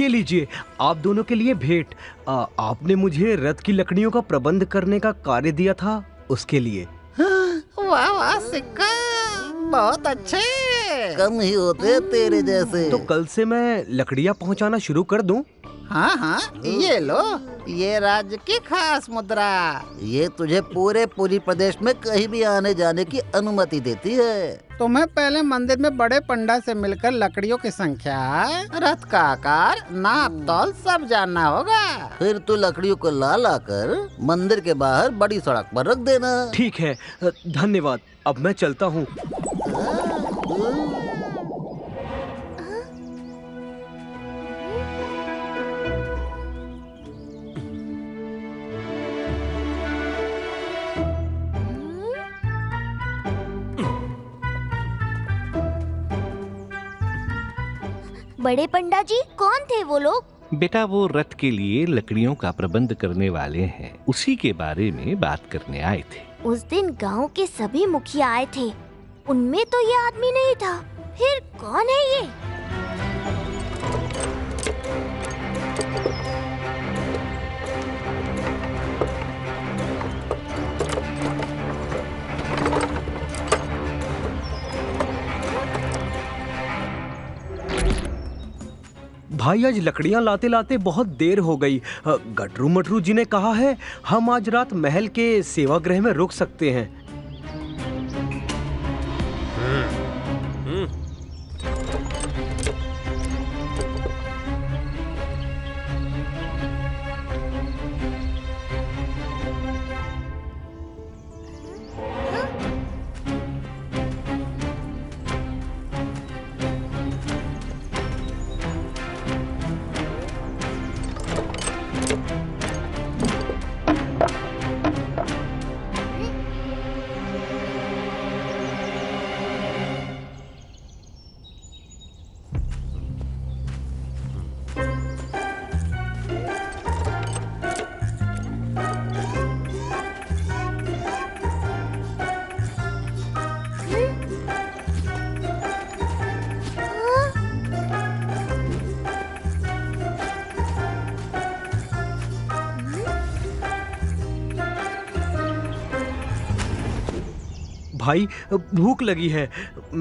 ये लीजिए, आप दोनों के लिए भेंट। आपने मुझे रथ की लकड़ियों का प्रबंध करने का कार्य दिया था, उसके लिए। वाह वाह सिक्का, बहुत अच्छे। कम ही होते तेरे जैसे। तो कल से मैं लकड़ियाँ पहुँचाना शुरू कर दूं? हाँ हाँ, ये लो, ये राज्य की खास मुद्रा। ये तुझे पूरी प्रदेश में कहीं भी आने जाने की अनुमति देती है। तुम्हें पहले मंदिर में बड़े पंडा से मिलकर लकड़ियों की संख्या, रथ का आकार, नाप तौल सब जानना होगा। फिर तू लकड़ियों को ला कर मंदिर के बाहर बड़ी सड़क पर रख देना। ठीक है, धन्यवाद। अब मैं चलता हूँ। बड़े पंडा जी, कौन थे वो लोग? बेटा, वो रथ के लिए लकड़ियों का प्रबंध करने वाले हैं, उसी के बारे में बात करने आए थे। उस दिन गांव के सभी मुखिया आए थे, उनमें तो ये आदमी नहीं था। फिर कौन है ये? भाई, आज लकड़ियाँ लाते लाते बहुत देर हो गई। गटरू मटरू जी ने कहा है हम आज रात महल के सेवागृह में रुक सकते हैं। भाई, भूख लगी है।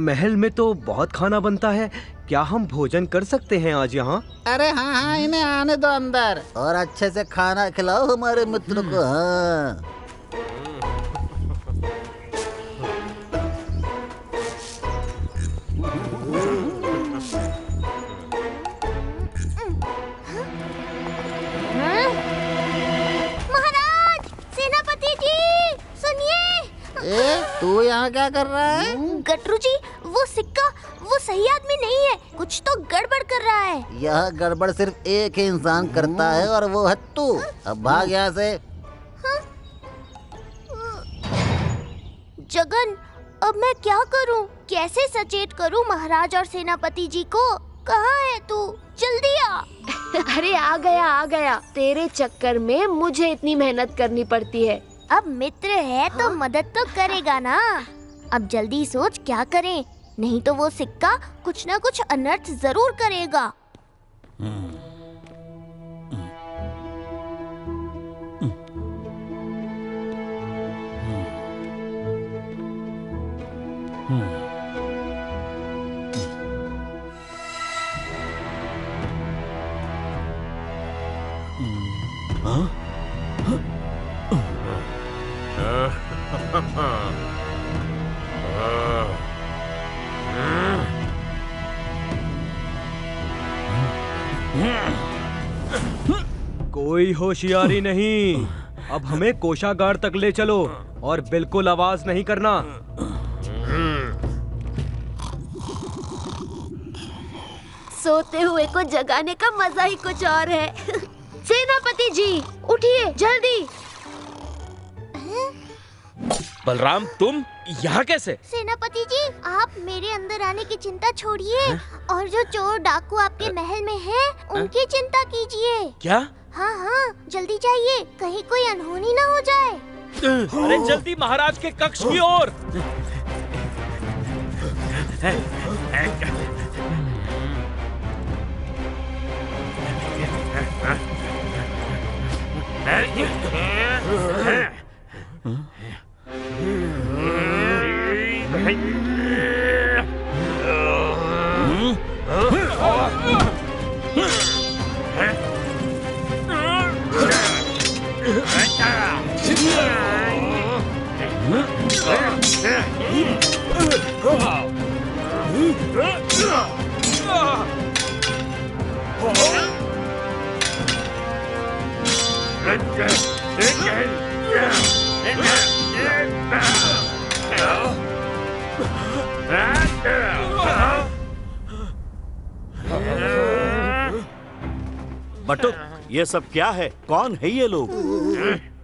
महल में तो बहुत खाना बनता है, क्या हम भोजन कर सकते हैं आज यहाँ? अरे हाँ हाँ, इन्हें आने दो अंदर और अच्छे से खाना खिलाओ हमारे मित्र को। हाँ, महाराज, सेनापति जी, सुनिए। तू यहाँ क्या कर रहा है? गटरू जी, वो सिक्का वो सही आदमी नहीं है, कुछ तो गड़बड़ कर रहा है। यह गड़बड़ सिर्फ एक ही इंसान करता है और वो है तू। अब भाग यहाँ से। जगन, अब मैं क्या करूं? कैसे सचेत करूं महाराज और सेनापति जी को? कहाँ है तू? जल्दी आ। अरे आ गया। तेरे चक्कर में मुझे इतनी मेहनत करनी पड़ती है। अब मित्र है तो मदद तो करेगा ना। अब जल्दी सोच क्या करें, नहीं तो वो सिक्का कुछ ना कुछ अनर्थ जरूर करेगा। कोई होशियारी नहीं। अब हमें कोषागार तक ले चलो और बिल्कुल आवाज नहीं करना। सोते हुए को जगाने का मजा ही कुछ और है। सेनापति जी, उठिए जल्दी। बलराम, तुम यहाँ कैसे? सेनापति जी, आप मेरे अंदर आने की चिंता छोड़िए और जो चोर डाकू आपके महल में हैं, उनकी चिंता कीजिए। क्या? हाँ हाँ, जल्दी जाइए, कहीं कोई अनहोनी ना हो जाए। अरे जल्दी महाराज के कक्ष की ओर। बटुक, ये सब क्या है? कौन है ये लोग?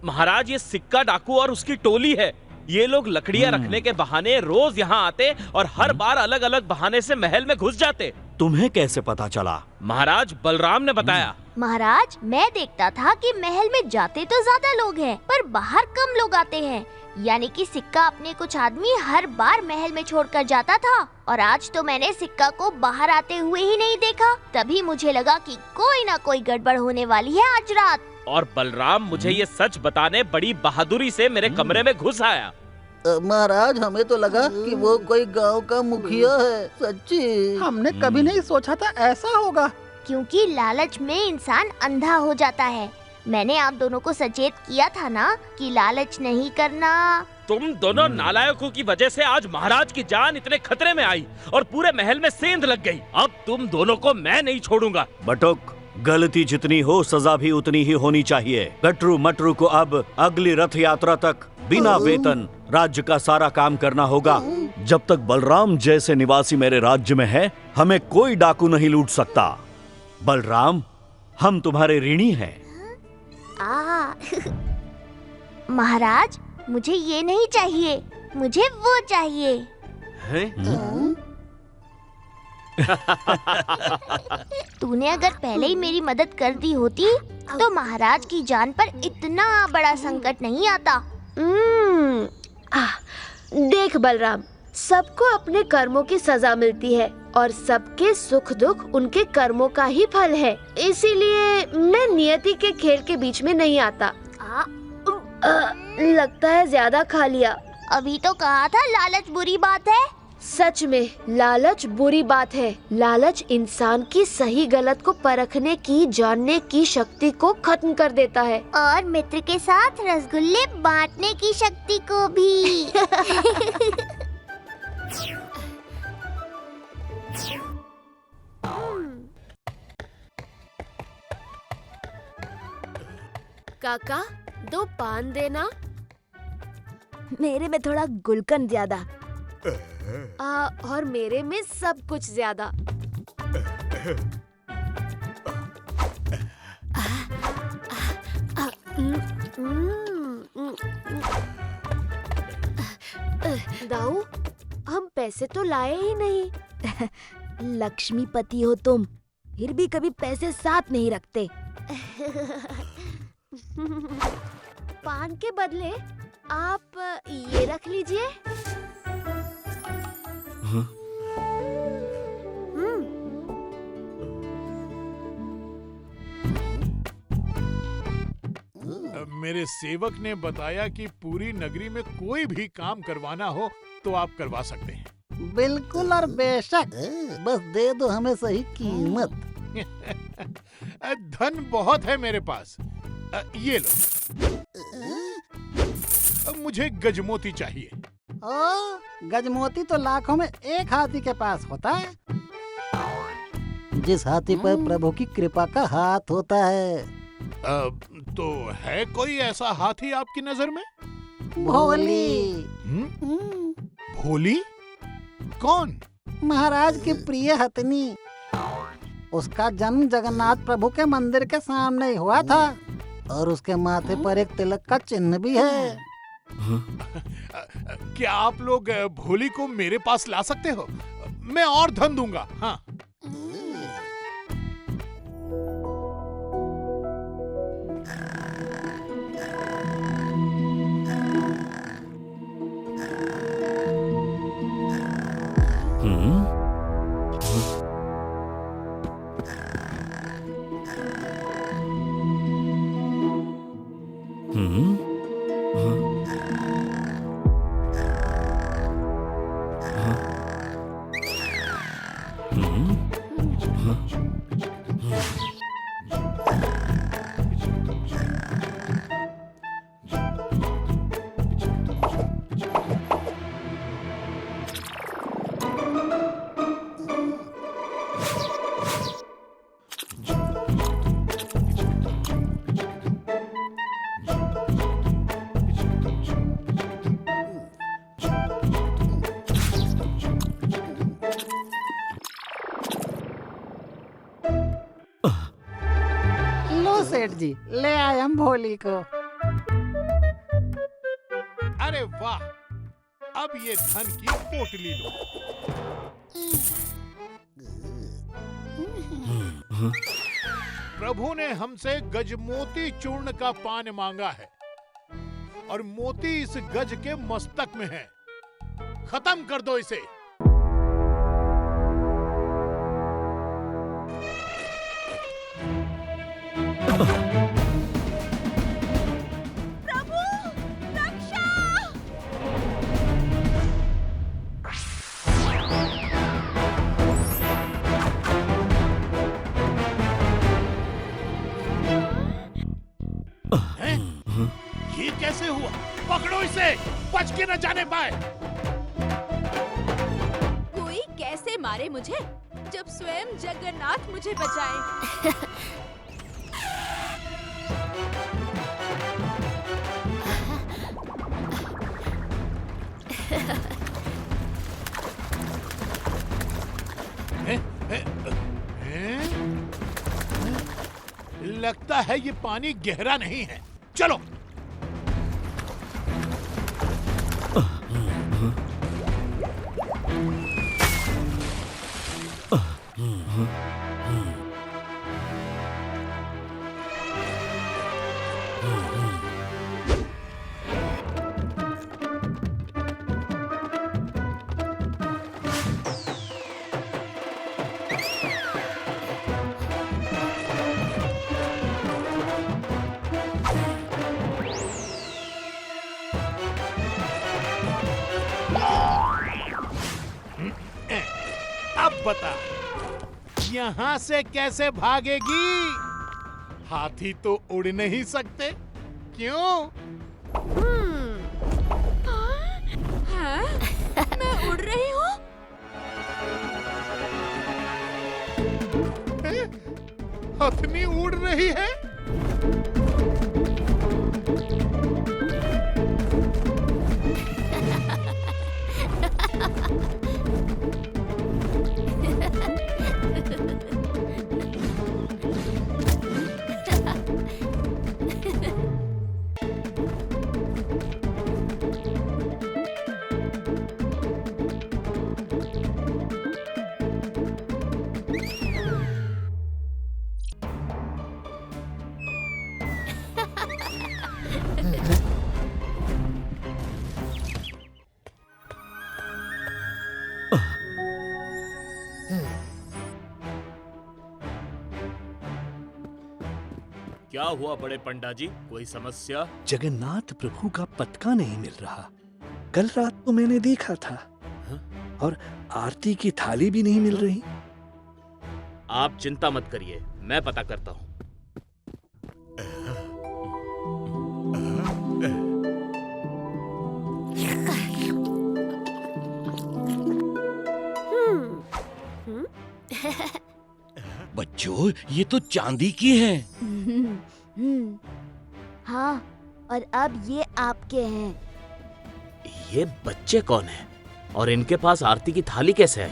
महाराज, ये सिक्का डाकू और उसकी टोली है। ये लोग लकड़ियां रखने के बहाने रोज यहाँ आते और हर बार अलग अलग बहाने से महल में घुस जाते। तुम्हें कैसे पता चला? महाराज, बलराम ने बताया। महाराज, मैं देखता था कि महल में जाते तो ज्यादा लोग हैं, पर बाहर कम लोग आते हैं। यानी कि सिक्का अपने कुछ आदमी हर बार महल में छोड़कर जाता था, और आज तो मैंने सिक्का को बाहर आते हुए ही नहीं देखा। तभी मुझे लगा कि कोई ना कोई गड़बड़ होने वाली है आज रात। और बलराम मुझे ये सच बताने बड़ी बहादुरी से मेरे कमरे में घुस आया। महाराज, हमें तो लगा कि वो कोई गांव का मुखिया है। सच्ची हमने कभी नहीं सोचा था ऐसा होगा। क्योंकि लालच में इंसान अंधा हो जाता है। मैंने आप दोनों को सचेत किया था ना कि लालच नहीं करना। तुम दोनों नालायकों की वजह से आज महाराज की जान इतने खतरे में आई और पूरे महल में सेंध लग गई। अब तुम दोनों को मैं नहीं छोड़ूंगा। बटुक, गलती जितनी हो सजा भी उतनी ही होनी चाहिए। गटरू मटरू को अब अगली रथ यात्रा तक बिना वेतन राज्य का सारा काम करना होगा। जब तक बलराम जैसे निवासी मेरे राज्य में है, हमें कोई डाकू नहीं लूट सकता। बलराम, हम तुम्हारे ऋणी हैं। महाराज, मुझे ये नहीं चाहिए, मुझे वो चाहिए। तूने अगर पहले ही मेरी मदद कर दी होती तो महाराज की जान पर इतना बड़ा संकट नहीं आता। देख बलराम, सबको अपने कर्मों की सजा मिलती है और सबके सुख दुख उनके कर्मों का ही फल है। इसीलिए मैं नियति के खेल के बीच में नहीं आता। लगता है ज्यादा खा लिया। अभी तो कहा था लालच बुरी बात है। सच में लालच बुरी बात है। लालच इंसान की सही गलत को परखने की, जानने की शक्ति को खत्म कर देता है, और मित्र के साथ रसगुल्ले बांटने की शक्ति को भी। काका, 2 पान देना। मेरे में थोड़ा गुलकंद ज्यादा। और मेरे में सब कुछ ज्यादा। दाऊ, हम पैसे तो लाए ही नहीं। लक्ष्मीपति हो तुम, फिर भी कभी पैसे साथ नहीं रखते। पान के बदले आप ये रख लीजिए। मेरे सेवक ने बताया कि पूरी नगरी में कोई भी काम करवाना हो तो आप करवा सकते हैं। बिल्कुल और बेशक, बस दे दो हमें सही कीमत। धन बहुत है मेरे पास। ये लो। मुझे गजमोती चाहिए। गजमोती तो लाखों में एक हाथी के पास होता है। जिस हाथी पर प्रभु की कृपा का हाथ होता है। तो है कोई ऐसा हाथी आपकी नजर में? भोली। भोली? कौन? महाराज की प्रिय हथनी। उसका जन्म जगन्नाथ प्रभु के मंदिर के सामने ही हुआ था, और उसके माथे पर एक तिलक का चिन्ह भी है। क्या आप लोग भोली को मेरे पास ला सकते हो? मैं और धन दूंगा। हाँ। सेठ जी, ले आए हम भोली को। अरे वाह, अब ये धन की पोटली लो। प्रभु ने हमसे गजमोती चूर्ण का पान मांगा है और मोती इस गज के मस्तक में है। खत्म कर दो इसे। प्रभु, रक्षा! हैं? ये कैसे हुआ? पकड़ो इसे, बच के न जाने पाए। कोई कैसे मारे मुझे जब स्वयं जगन्नाथ मुझे बचाए। लगता है ये पानी गहरा नहीं है। चलो। अब बता, यहाँ से कैसे भागेगी? हाथी तो उड़ नहीं सकते, क्यों? हाँ? मैं उड़ रही हूँ। हथनी उड़ रही है? क्या हुआ बड़े पंडा जी, कोई समस्या? जगन्नाथ प्रभु का पतका नहीं मिल रहा। कल रात तो मैंने देखा था। और आरती की थाली भी नहीं मिल रही। आप चिंता मत करिए, मैं पता करता हूँ। बच्चों, ये तो चांदी की है। हाँ, और अब ये आपके हैं। ये बच्चे कौन हैं? और इनके पास आरती की थाली कैसे आई?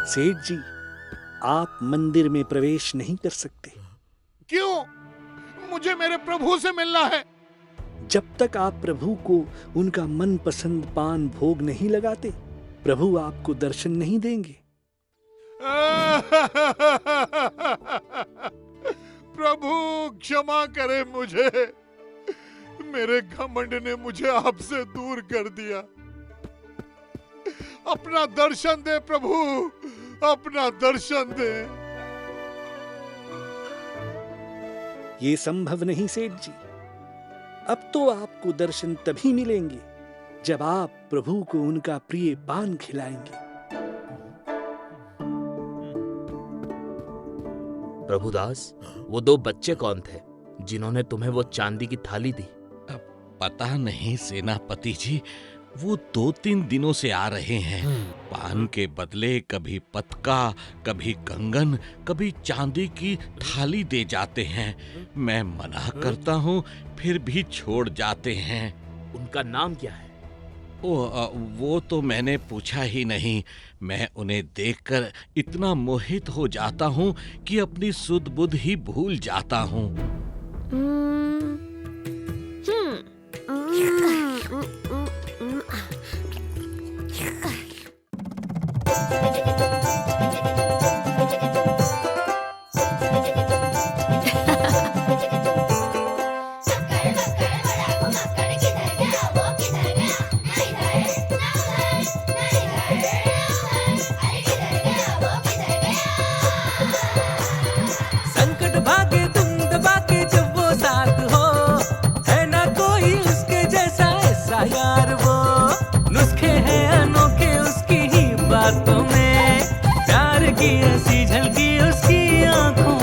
सेठ जी, आप मंदिर में प्रवेश नहीं कर सकते। क्यों? मुझे मेरे प्रभु से मिलना है। जब तक आप प्रभु को उनका मनपसंद पान भोग नहीं लगाते, प्रभु आपको दर्शन नहीं देंगे। प्रभु क्षमा करे मुझे, मेरे घमंड ने मुझे आपसे दूर कर दिया। अपना दर्शन दे प्रभु, अपना दर्शन दे। ये संभव नहीं सेठ जी। अब तो आपको दर्शन तभी मिलेंगे जब आप प्रभु को उनका प्रिय पान खिलाएंगे। प्रभुदास, वो दो बच्चे कौन थे जिन्होंने तुम्हें वो चांदी की थाली दी? पता नहीं सेनापति जी, वो 2-3 दिनों से आ रहे हैं। पान के बदले कभी पतका, कभी कंगन, कभी चांदी की थाली दे जाते हैं। मैं मना करता हूँ, फिर भी छोड़ जाते हैं। उनका नाम क्या है? वो तो मैंने पूछा ही नहीं। मैं उन्हें देखकर इतना मोहित हो जाता हूँ कि अपनी सुध बुध ही भूल जाता हूँ। संकट भागे तुम दबा के जब वो साथ हो, है ना कोई उसके जैसा ऐसा यार। वो नुस्खे हैं अनोखे उसकी ही बातों में, प्यार की ऐसी झलकी उसकी आंखों